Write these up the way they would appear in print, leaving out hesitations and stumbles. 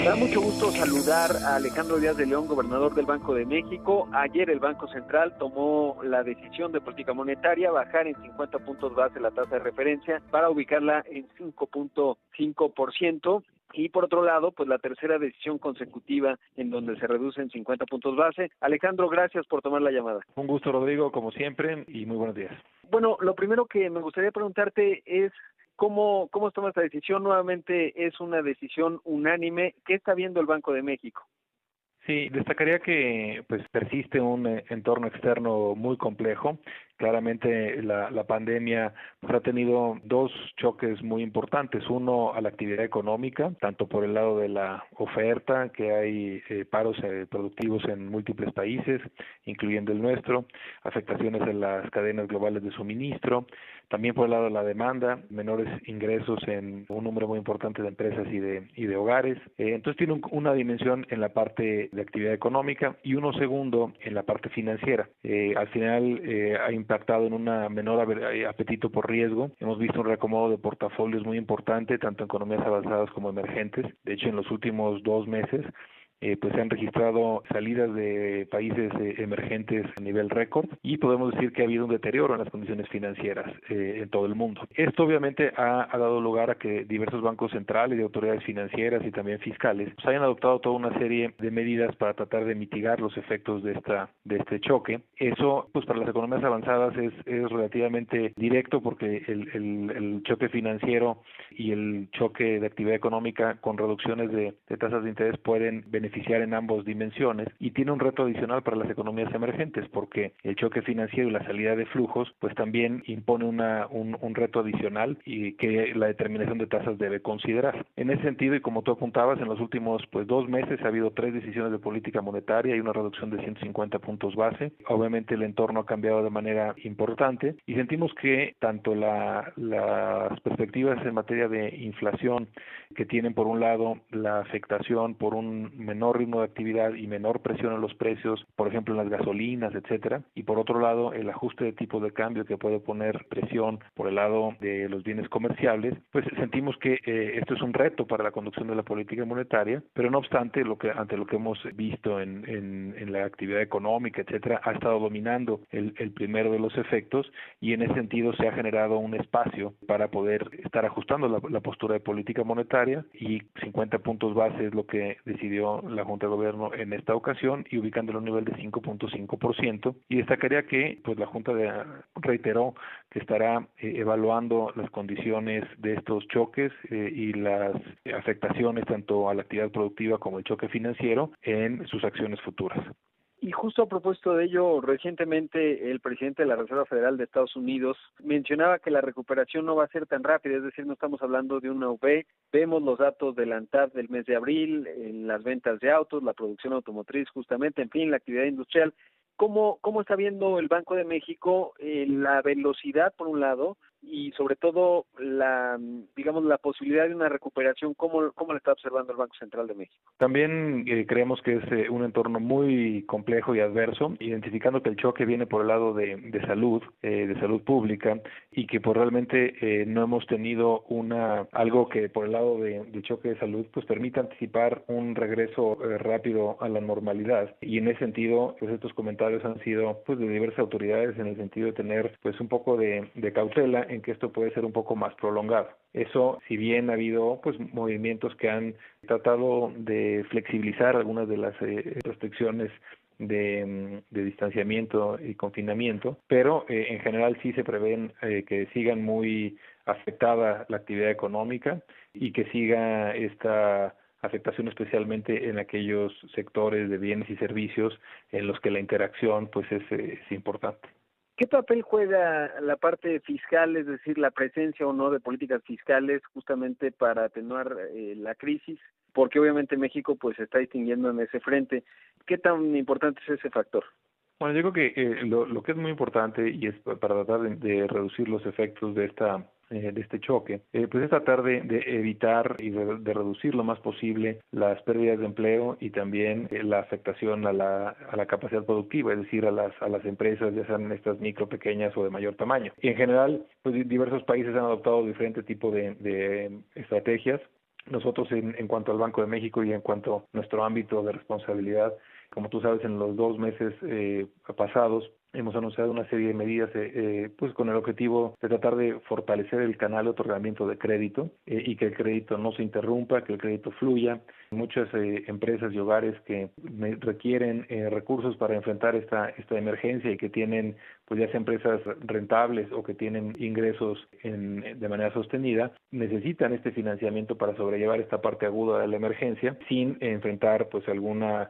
Me da mucho gusto saludar a Alejandro Díaz de León, gobernador del Banco de México. Ayer el Banco Central tomó la decisión de política monetaria, bajar en 50 puntos base la tasa de referencia para ubicarla en 5.5%. Y por otro lado, pues la tercera decisión consecutiva en donde se reduce en 50 puntos base. Alejandro, gracias por tomar la llamada. Un gusto, Rodrigo, como siempre, y muy buenos días. Bueno, lo primero que me gustaría preguntarte es ¿cómo toma esta decisión? Nuevamente es una decisión unánime. ¿Qué está viendo el Banco de México? Sí, destacaría que pues persiste un entorno externo muy complejo. Claramente la pandemia pues, ha tenido dos choques muy importantes. Uno a la actividad económica, tanto por el lado de la oferta, que hay paros productivos en múltiples países, incluyendo el nuestro, afectaciones en las cadenas globales de suministro, también por el lado de la demanda, menores ingresos en un número muy importante de empresas y de hogares. Entonces tiene una dimensión en la parte de actividad económica y uno segundo en la parte financiera. Al final ha impactado en una menor apetito por riesgo. Hemos visto un reacomodo de portafolios muy importante, tanto en economías avanzadas como emergentes. De hecho, en los últimos 2 meses, pues se han registrado salidas de países emergentes a nivel récord y podemos decir que ha habido un deterioro en las condiciones financieras en todo el mundo. Esto obviamente ha dado lugar a que diversos bancos centrales y autoridades financieras y también fiscales pues, hayan adoptado toda una serie de medidas para tratar de mitigar los efectos de este choque. Eso pues para las economías avanzadas es relativamente directo porque el choque financiero y el choque de actividad económica con reducciones de tasas de interés pueden beneficiar en ambas dimensiones y tiene un reto adicional para las economías emergentes porque el choque financiero y la salida de flujos pues también impone un reto adicional y que la determinación de tasas debe considerar. En ese sentido y como tú apuntabas, en los últimos 2 meses ha habido 3 decisiones de política monetaria y una reducción de 150 puntos base. Obviamente el entorno ha cambiado de manera importante y sentimos que tanto las perspectivas en materia de inflación que tienen por un lado la afectación por un menor ritmo de actividad y menor presión en los precios, por ejemplo en las gasolinas, etcétera, y por otro lado el ajuste de tipo de cambio que puede poner presión por el lado de los bienes comerciables, pues sentimos que esto es un reto para la conducción de la política monetaria, pero no obstante ante lo que hemos visto en la actividad económica, etcétera, ha estado dominando el primero de los efectos y en ese sentido se ha generado un espacio para poder estar ajustando la postura de política monetaria y 50 puntos base es lo que decidió la Junta de Gobierno en esta ocasión y ubicándolo a un nivel de 5.5% y destacaría que pues la Junta reiteró que estará evaluando las condiciones de estos choques y las afectaciones tanto a la actividad productiva como el choque financiero en sus acciones futuras. Y justo a propósito de ello, recientemente el presidente de la Reserva Federal de Estados Unidos mencionaba que la recuperación no va a ser tan rápida, es decir, no estamos hablando de una V. Vemos los datos del ANTAD del mes de abril, en las ventas de autos, la producción automotriz, justamente, en fin, la actividad industrial. ¿Cómo está viendo el Banco de México la velocidad, por un lado, y sobre todo la posibilidad de una recuperación? ¿Cómo la está observando el Banco Central de México? También creemos que es un entorno muy complejo y adverso, identificando que el choque viene por el lado de salud pública, y que pues realmente no hemos tenido algo que por el lado de choque de salud pues permita anticipar un regreso rápido a la normalidad. Y en ese sentido, pues estos comentarios han sido pues de diversas autoridades en el sentido de tener pues un poco de cautela en que esto puede ser un poco más prolongado. Eso, si bien ha habido pues movimientos que han tratado de flexibilizar algunas de las restricciones de distanciamiento y confinamiento, pero en general sí se prevén que sigan muy afectada la actividad económica y que siga esta afectación especialmente en aquellos sectores de bienes y servicios en los que la interacción pues es importante. ¿Qué papel juega la parte fiscal, es decir, la presencia o no de políticas fiscales justamente para atenuar la crisis? Porque obviamente México pues se está distinguiendo en ese frente. ¿Qué tan importante es ese factor? Bueno, yo creo que lo que es muy importante y es para tratar de reducir los efectos de este choque, pues es tratar de evitar y de reducir lo más posible las pérdidas de empleo y también la afectación a la capacidad productiva, es decir, a las empresas, ya sean estas micro, pequeñas o de mayor tamaño. Y en general, pues diversos países han adoptado diferentes tipos de estrategias. Nosotros en cuanto al Banco de México y en cuanto a nuestro ámbito de responsabilidad, como tú sabes, en los 2 meses pasados hemos anunciado una serie de medidas pues con el objetivo de tratar de fortalecer el canal de otorgamiento de crédito y que el crédito no se interrumpa, que el crédito fluya. Muchas empresas y hogares que requieren recursos para enfrentar esta emergencia y que tienen pues ya sea empresas rentables o que tienen ingresos de manera sostenida, necesitan este financiamiento para sobrellevar esta parte aguda de la emergencia sin enfrentar pues alguna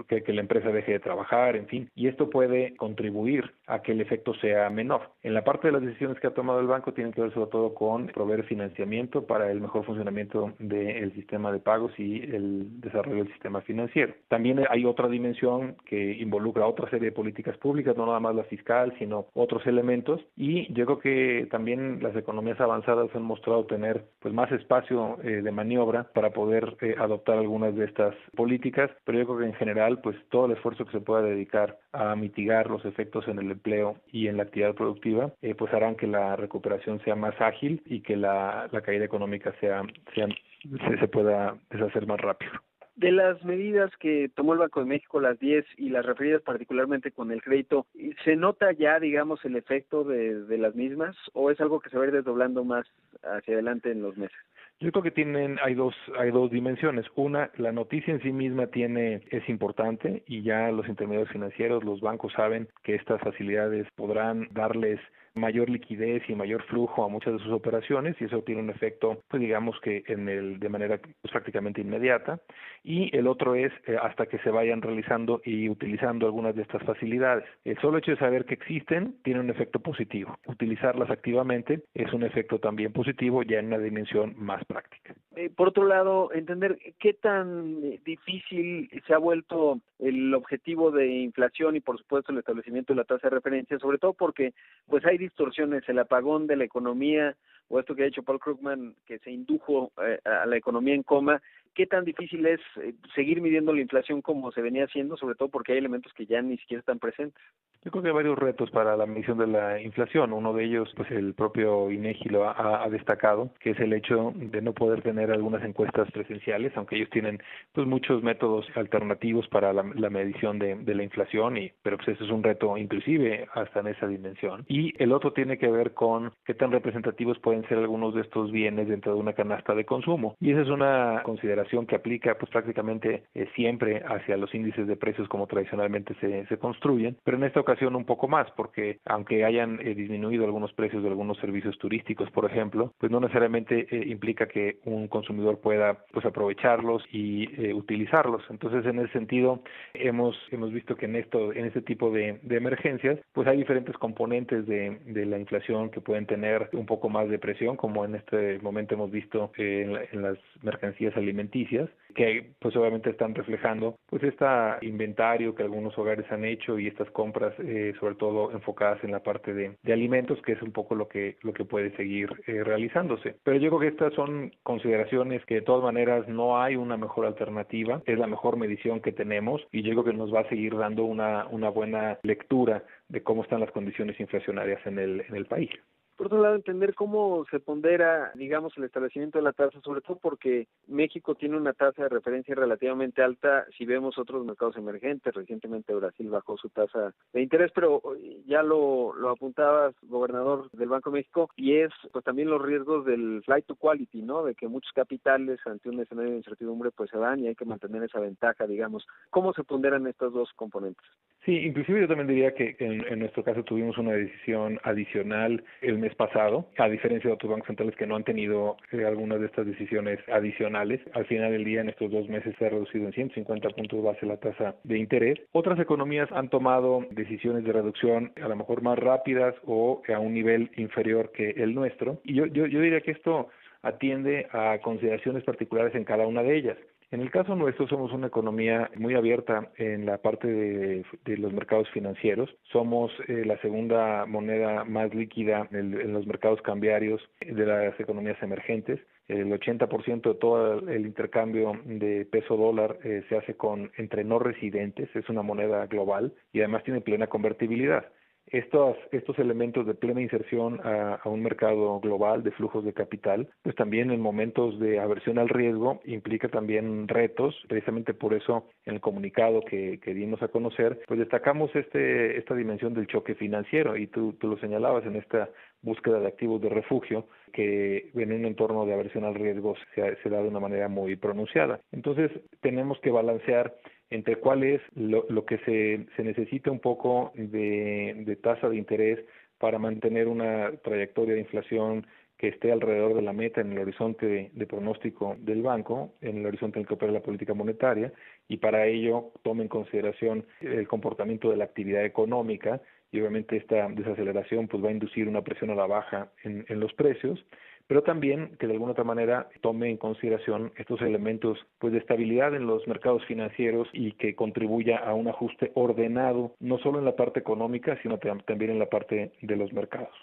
que la empresa deje de trabajar, en fin, y esto puede contribuir a que el efecto sea menor. En la parte de las decisiones que ha tomado el banco tienen que ver sobre todo con proveer financiamiento para el mejor funcionamiento del sistema de pagos y el desarrollo del sistema financiero. También hay otra dimensión que involucra otra serie de políticas públicas, no nada más la fiscal, sino otros elementos, y yo creo que también las economías avanzadas han mostrado tener pues más espacio de maniobra para poder adoptar algunas de estas políticas, pero yo creo que en general, pues todo el esfuerzo que se pueda dedicar a mitigar los efectos en el empleo y en la actividad productiva, pues harán que la recuperación sea más ágil y que la caída económica se pueda deshacer más rápido. De las medidas que tomó el Banco de México, las 10 y las referidas particularmente con el crédito, ¿se nota ya, digamos, el efecto de las mismas o es algo que se va a ir desdoblando más hacia adelante en los meses? Yo creo que hay dos dimensiones. Una, la noticia en sí misma es importante y ya los intermediarios financieros, los bancos saben que estas facilidades podrán darles mayor liquidez y mayor flujo a muchas de sus operaciones y eso tiene un efecto, pues digamos que de manera pues, prácticamente inmediata. Y el otro es hasta que se vayan realizando y utilizando algunas de estas facilidades. El solo hecho de saber que existen tiene un efecto positivo. Utilizarlas activamente es un efecto también positivo ya en una dimensión más práctica. Por otro lado, entender qué tan difícil se ha vuelto el objetivo de inflación y por supuesto el establecimiento de la tasa de referencia, sobre todo porque pues hay distorsiones, el apagón de la economía o esto que ha hecho Paul Krugman, que se indujo a la economía en coma. ¿Qué tan difícil es seguir midiendo la inflación como se venía haciendo, sobre todo porque hay elementos que ya ni siquiera están presentes? Yo creo que hay varios retos para la medición de la inflación. Uno de ellos, pues el propio INEGI lo ha destacado, que es el hecho de no poder tener algunas encuestas presenciales, aunque ellos tienen pues muchos métodos alternativos para la medición de la inflación, pero pues ese es un reto inclusive hasta en esa dimensión. Y el otro tiene que ver con qué tan representativos pueden ser algunos de estos bienes dentro de una canasta de consumo. Y esa es una consideración que aplica pues prácticamente siempre hacia los índices de precios como tradicionalmente se construyen, pero en esta ocasión un poco más, porque aunque hayan disminuido algunos precios de algunos servicios turísticos, por ejemplo, pues no necesariamente implica que un consumidor pueda pues aprovecharlos y utilizarlos. Entonces, en ese sentido, hemos visto que en este tipo de emergencias, pues hay diferentes componentes de la inflación que pueden tener un poco más de presión, como en este momento hemos visto en las mercancías alimenticias, que pues obviamente están reflejando pues este inventario que algunos hogares han hecho y estas compras sobre todo enfocadas en la parte de alimentos, que es un poco lo que puede seguir realizándose. Pero yo creo que estas son consideraciones que de todas maneras no hay una mejor alternativa, es la mejor medición que tenemos y yo creo que nos va a seguir dando una buena lectura de cómo están las condiciones inflacionarias en el país. Por otro lado, entender cómo se pondera, digamos, el establecimiento de la tasa, sobre todo porque México tiene una tasa de referencia relativamente alta, si vemos otros mercados emergentes, recientemente Brasil bajó su tasa de interés, pero ya lo apuntabas, gobernador del Banco de México, y es pues también los riesgos del flight to quality, ¿no? De que muchos capitales ante un escenario de incertidumbre pues se van y hay que mantener esa ventaja, digamos. ¿Cómo se ponderan estos dos componentes? Sí, inclusive yo también diría que en nuestro caso tuvimos una decisión adicional el mes pasado, a diferencia de otros bancos centrales que no han tenido algunas de estas decisiones adicionales. Al final del día, en estos 2 meses se ha reducido en 150 puntos base la tasa de interés. Otras economías han tomado decisiones de reducción a lo mejor más rápidas o a un nivel inferior que el nuestro. Y yo diría que esto atiende a consideraciones particulares en cada una de ellas. En el caso nuestro somos una economía muy abierta en la parte de los mercados financieros. Somos la segunda moneda más líquida en los mercados cambiarios de las economías emergentes. El 80% de todo el intercambio de peso dólar se hace entre no residentes, es una moneda global y además tiene plena convertibilidad. estos elementos de plena inserción a un mercado global de flujos de capital, pues también en momentos de aversión al riesgo implica también retos. Precisamente por eso en el comunicado que dimos a conocer, pues destacamos esta dimensión del choque financiero, y tú lo señalabas en esta búsqueda de activos de refugio, que en un entorno de aversión al riesgo se da de una manera muy pronunciada. Entonces tenemos que balancear entre cuál es lo que se necesita un poco de tasa de interés para mantener una trayectoria de inflación que esté alrededor de la meta en el horizonte de pronóstico del banco, en el horizonte en el que opera la política monetaria, y para ello tome en consideración el comportamiento de la actividad económica, y obviamente esta desaceleración pues va a inducir una presión a la baja en los precios, pero también que de alguna otra manera tome en consideración estos elementos pues de estabilidad en los mercados financieros y que contribuya a un ajuste ordenado, no solo en la parte económica, sino también en la parte de los mercados.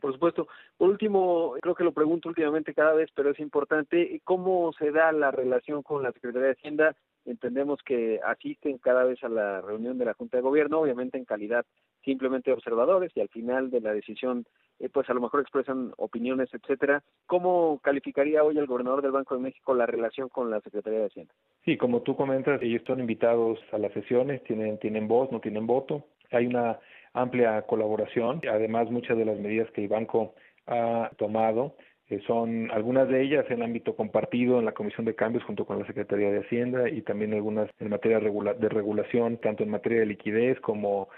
Por supuesto. Por último, creo que lo pregunto últimamente cada vez, pero es importante, ¿cómo se da la relación con la Secretaría de Hacienda? Entendemos que asisten cada vez a la reunión de la Junta de Gobierno, obviamente en calidad simplemente de observadores, y al final de la decisión, pues a lo mejor expresan opiniones, etcétera. ¿Cómo calificaría hoy el gobernador del Banco de México la relación con la Secretaría de Hacienda? Sí, como tú comentas, ellos están invitados a las sesiones, tienen voz, no tienen voto. Hay una amplia colaboración. Además, muchas de las medidas que el banco ha tomado son algunas de ellas en ámbito compartido en la Comisión de Cambios junto con la Secretaría de Hacienda, y también algunas en materia de regulación, tanto en materia de liquidez como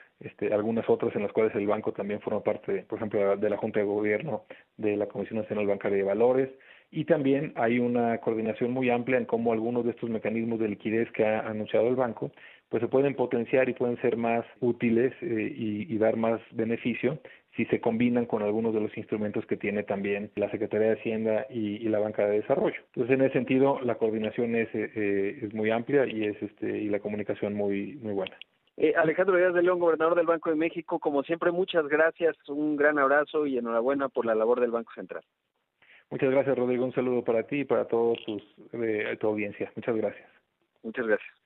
algunas otras en las cuales el banco también forma parte, por ejemplo, de la Junta de Gobierno de la Comisión Nacional Bancaria de Valores. Y también hay una coordinación muy amplia en cómo algunos de estos mecanismos de liquidez que ha anunciado el banco pues se pueden potenciar y pueden ser más útiles y dar más beneficio si se combinan con algunos de los instrumentos que tiene también la Secretaría de Hacienda y la Banca de Desarrollo. Entonces, en ese sentido, la coordinación es muy amplia y la comunicación muy buena. Alejandro Díaz de León, gobernador del Banco de México, como siempre, muchas gracias, un gran abrazo y enhorabuena por la labor del Banco Central. Muchas gracias, Rodrigo. Un saludo para ti y para toda tu audiencia. Muchas gracias. Muchas gracias.